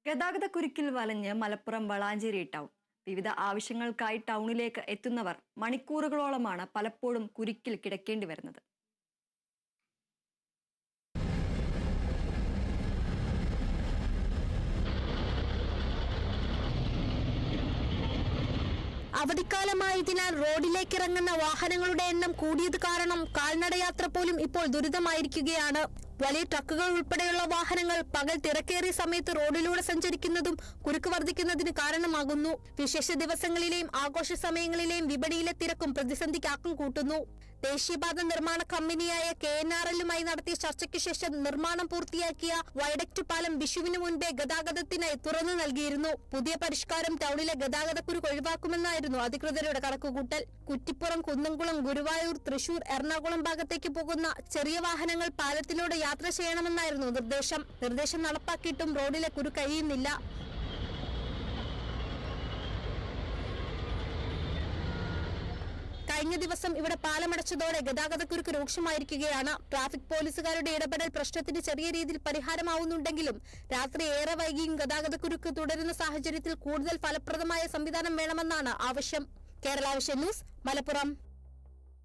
ഗതാഗതക്കുരുക്കിൽ വലഞ്ഞ് Malappuram Valanchery town. വിവിധ ആവശ്യങ്ങൾക്കായി ടൗണിലേക്ക് എത്തുന്നവർ മണിക്കൂറുകളോളമാണ് പലപ്പോഴും കുരുക്കിൽ കിടക്കേണ്ടി വരുന്നത്. അവധിക്കാലമായതിനാൽ റോഡിലേക്ക് ഇറങ്ങുന്ന വാഹനങ്ങളുടെ എണ്ണം കൂടിയത് കാരണം കാൽനടയാത്ര പോലും ഇപ്പോൾ ദുരിതമായിരിക്കുകയാണ്. വലിയ ട്രക്കുകൾ ഉൾപ്പെടെയുള്ള വാഹനങ്ങൾ പകൽ തിരക്കേറിയ സമയത്ത് റോഡിലൂടെ സഞ്ചരിക്കുന്നതും കുരുക്ക് വർദ്ധിക്കുന്നതിന് കാരണമാകുന്നു. വിശേഷ ദിവസങ്ങളിലെയും ആഘോഷ സമയങ്ങളിലെയും വിപണിയിലെ തിരക്കും പ്രതിസന്ധിക്ക് ആക്കം കൂട്ടുന്നു. ദേശീയപാത നിർമ്മാണ കമ്പനിയായ KNRL-മായി നടത്തിയ ചർച്ചയ്ക്ക് ശേഷം നിർമ്മാണം പൂർത്തിയാക്കിയ വയഡക്ട് പാലം വിഷുവിന് മുൻപേ ഗതാഗതത്തിനായി തുറന്നു നൽകിയിരുന്നു. പുതിയ പരിഷ്കാരം ടൗണിലെ ഗതാഗതക്കുരുക്ക് ഒഴിവാക്കുമെന്നായിരുന്നു അധികൃതരുടെ കണക്കുകൂട്ടൽ. കുറ്റിപ്പുറം, കുന്നംകുളം, ഗുരുവായൂർ, തൃശൂർ, എറണാകുളം ഭാഗത്തേക്ക് പോകുന്ന ചെറിയ വാഹനങ്ങൾ പാലത്തിലൂടെ യാത്ര ചെയ്യണമെന്നായിരുന്നു നിർദ്ദേശം നടപ്പാക്കിയിട്ടും റോഡിലെ കുരുക്ക് കഴിയുന്നില്ല. കഴിഞ്ഞ ദിവസം ഇവിടെ പാലമടച്ചതോടെ ഗതാഗതക്കുരുക്ക് രൂക്ഷമായിരിക്കുകയാണ്. ട്രാഫിക് പോലീസുകാരുടെ ഇടപെടൽ പ്രശ്നത്തിന് ചെറിയ രീതിയിൽ പരിഹാരമാവുന്നുണ്ടെങ്കിലും രാത്രി ഏറെ വൈകിയും ഗതാഗതക്കുരുക്ക് തുടരുന്ന സാഹചര്യത്തിൽ കൂടുതൽ ഫലപ്രദമായ സംവിധാനം വേണമെന്നാണ് ആവശ്യം. Kerala vision news, Malappuram.